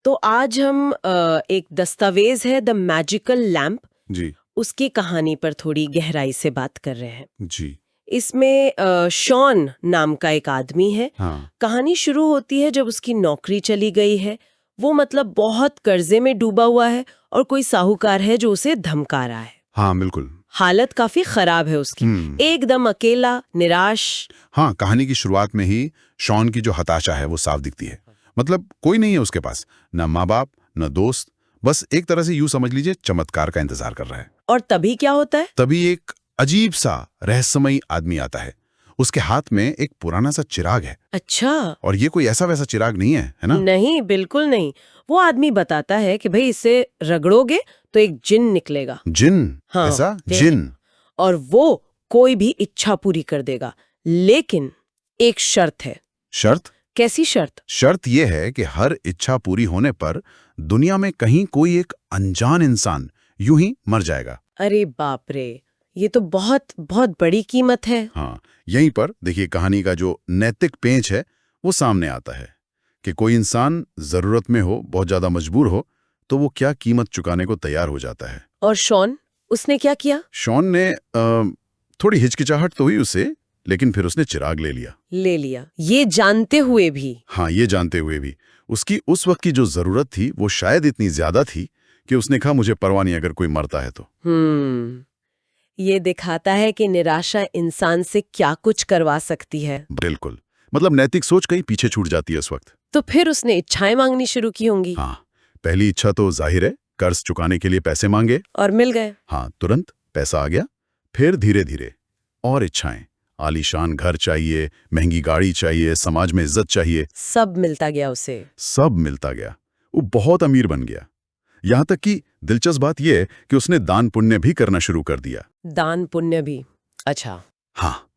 तो आज हम एक दस्तावेज है द मैजिकल लैम्प, जी उसकी कहानी पर थोड़ी गहराई से बात कर रहे हैं। जी। इसमें शॉन नाम का एक आदमी है। हाँ कहानी शुरू होती है जब उसकी नौकरी चली गई है। वो मतलब बहुत कर्जे में डूबा हुआ है और कोई साहूकार है जो उसे धमका रहा है। हाँ बिल्कुल। हालत काफी खराब है उसकी, एकदम अकेला, निराश। हाँ, कहानी की शुरुआत में ही शॉन की जो हताशा है वो साफ दिखती है। मतलब कोई नहीं है उसके पास, न माँ बाप न दोस्त, बस एक तरह से यूं समझ लीजिए चमत्कार का इंतजार कर रहा है। और तभी क्या होता है? तभी एक अजीब सा रहस्यमयी आदमी आता है। उसके हाथ में एक पुराना सा चिराग है। अच्छा। और ये कोई ऐसा वैसा चिराग नहीं है ना? नहीं, बिल्कुल नहीं। वो आदमी बताता है कि भाई इसे रगड़ोगे तो एक जिन निकलेगा। जिन? हाँ, ऐसा जिन? और वो कोई भी इच्छा पूरी कर देगा, लेकिन एक शर्त है। शर्त? कैसी शर्त? शर्त यह है कि हर इच्छा पूरी होने पर दुनिया में कहीं कोई एक अनजान इंसान यूं ही मर जाएगा। अरे बाप रे, ये तो बहुत बहुत बड़ी कीमत है। हाँ, यहीं पर देखिए कहानी का जो नैतिक पेंच है वो सामने आता है कि कोई इंसान जरूरत में हो, बहुत ज्यादा मजबूर हो, तो वो क्या कीमत चुकाने को तैयार हो जाता है। और शॉन, उसने क्या किया? शॉन ने थोड़ी हिचकिचाहट तो हुई उसे, लेकिन फिर उसने चिराग ले लिया। ले लिया, ये जानते हुए भी? हाँ, ये जानते हुए भी। उसकी उस वक्त की जो जरूरत थी वो शायद इतनी ज्यादा थी कि उसने कहा मुझे परवाह नहीं अगर कोई मरता है तो। ये दिखाता है कि निराशा इंसान से क्या कुछ करवा सकती है। बिल्कुल। मतलब नैतिक सोच कहीं पीछे छूट जाती है उस वक्त। तो फिर उसने इच्छाएं मांगनी शुरू की होंगी। हाँ, पहली इच्छा तो जाहिर है, कर्ज चुकाने के लिए पैसे मांगे। और मिल गए। हाँ, तुरंत पैसा आ गया। फिर धीरे धीरे और इच्छाएं, आलीशान घर चाहिए, महंगी गाड़ी चाहिए, समाज में इज्जत चाहिए। सब मिलता गया उसे। सब मिलता गया। वो बहुत अमीर बन गया। यहाँ तक कि दिलचस्प बात यह है कि उसने दान पुण्य भी करना शुरू कर दिया। दान पुण्य भी? अच्छा। हाँ,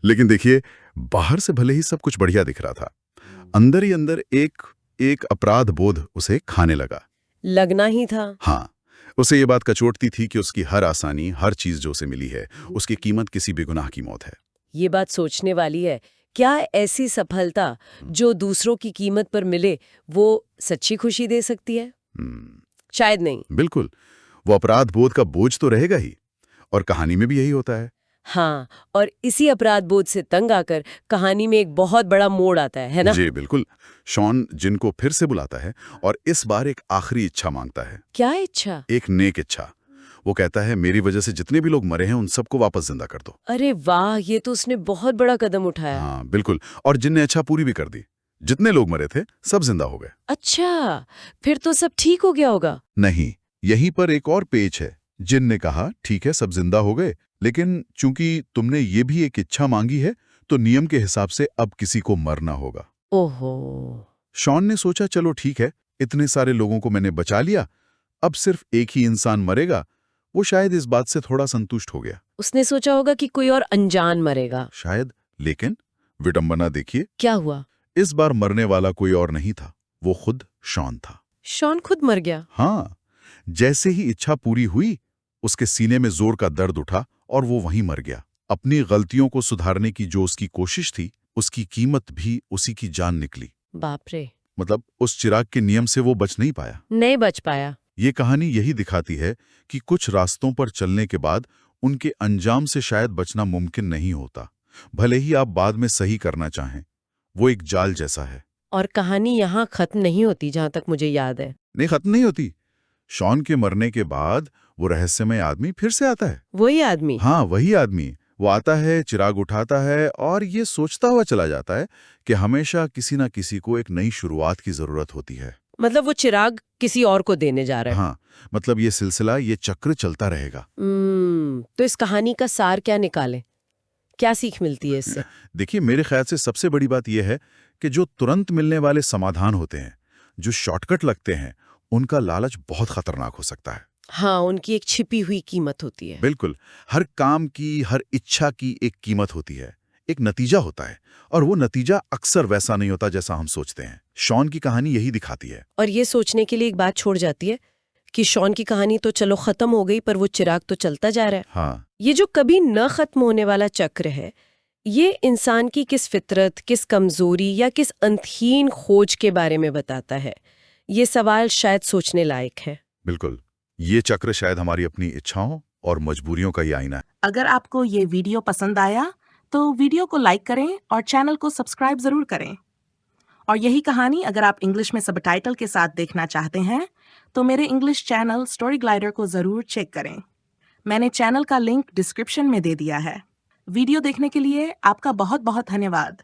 लेकिन देखिए, बाहर से भले ही सब कुछ बढ़िया दिख रहा था, अंदर ही अंदर एक अपराध बोध उसे खाने लगा। लगना ही था। हाँ, उसे ये बात कचोटती थी कि उसकी हर आसानी, हर चीज जो उसे मिली है, उसकी कीमत किसी बेगुनाह की मौत है। ये बात सोचने वाली है। क्या ऐसी सफलता जो दूसरों की कीमत पर मिले वो सच्ची खुशी दे सकती है? शायद नहीं। बिल्कुल। वो अपराध बोध का बोझ तो रहेगा ही, और कहानी में भी यही होता है। हाँ, और इसी अपराध बोध से तंग आकर कहानी में एक बहुत बड़ा मोड़ आता है ना? जी बिल्कुल। शॉन जिनको फिर से बुलाता है और इस बार एक आखिरी इच्छा मांगता है। क्या इच्छा? एक नेक इच्छा। वो कहता है मेरी वजह से जितने भी लोग मरे हैं उन सबको वापस जिंदा कर दो। अरे वाह, ये तो उसने बहुत बड़ा कदम उठाया। हाँ बिल्कुल, और जिनने इच्छा पूरी भी कर दी। जितने लोग मरे थे सब जिंदा हो गए। अच्छा, फिर तो सब ठीक हो गया होगा। नहीं, यहीं पर एक और पेच है। जिन ने कहा ठीक है सब जिंदा हो गए, लेकिन चूंकि तुमने ये भी एक इच्छा मांगी है तो नियम के हिसाब से अब किसी को मरना होगा। ओहो। शॉन ने सोचा चलो ठीक है, इतने सारे लोगों को मैंने बचा लिया, अब सिर्फ एक ही इंसान मरेगा। वो शायद इस बात से थोड़ा संतुष्ट हो गया। उसने सोचा होगा कि कोई और अनजान मरेगा शायद, लेकिन विडंबना देखिए, क्या हुआ? इस बार मरने वाला कोई और नहीं था, वो खुद शॉन था। शॉन खुद मर गया? हाँ, जैसे ही इच्छा पूरी हुई उसके सीने में जोर का दर्द उठा और वो वहीं मर गया। अपनी गलतियों को सुधारने की जो उसकी कोशिश थी, उसकी कीमत भी उसी की जान निकली। बाप रे। मतलब उस चिराग के नियम से वो बच नहीं पाया। नहीं बच पाया। ये कहानी यही दिखाती है कि कुछ रास्तों पर चलने के बाद उनके अंजाम से शायद बचना मुमकिन नहीं होता, भले ही आप बाद में सही करना चाहें। वो एक जाल जैसा है। और कहानी यहाँ खत्म नहीं होती, जहाँ तक मुझे याद है। नहीं, खत्म नहीं होती। शॉन के मरने के बाद वो रहस्यमय आदमी फिर से आता है। वही आदमी? हाँ, वही आदमी। वो आता है, चिराग उठाता है और ये सोचता हुआ चला जाता है कि हमेशा किसी ना किसी को एक नई शुरुआत की जरूरत होती है। मतलब वो चिराग किसी और को देने जा रहा है। हाँ, मतलब ये सिलसिला, ये चक्र चलता रहेगा। तो इस कहानी का सार क्या निकाले? क्या सीख मिलती है इससे? देखिए, मेरे ख्याल से सबसे बड़ी बात यह है कि जो तुरंत मिलने वाले समाधान होते हैं, जो शॉर्टकट लगते हैं, उनका लालच बहुत खतरनाक हो सकता है। हाँ, उनकी एक छिपी हुई कीमत होती है। बिल्कुल। हर काम की, हर इच्छा की एक कीमत होती है, एक नतीजा होता है, और वो नतीजा अक्सर वैसा नहीं होता जैसा हम सोचते हैं। शॉन की कहानी यही दिखाती है। और ये सोचने के लिए एक बात छोड़ जाती है कि शॉन की कहानी तो चलो खत्म हो गई, पर वो चिराग तो चलता जा रहा है। हाँ, ये जो कभी न खत्म होने वाला चक्र है, ये इंसान की किस फितरत, किस कमजोरी या किस अंतहीन खोज के बारे में बताता है। ये सवाल शायद सोचने लायक है। बिल्कुल, ये चक्र शायद हमारी अपनी इच्छाओं और मजबूरियों का ही आईना है। अगर आपको ये वीडियो पसंद आया तो वीडियो को लाइक करें और चैनल को सब्सक्राइब जरूर करें। और यही कहानी अगर आप इंग्लिश में सबटाइटल के साथ देखना चाहते हैं तो मेरे इंग्लिश चैनल स्टोरी ग्लाइडर को जरूर चेक करें। मैंने चैनल का लिंक डिस्क्रिप्शन में दे दिया है। वीडियो देखने के लिए आपका बहुत बहुत धन्यवाद।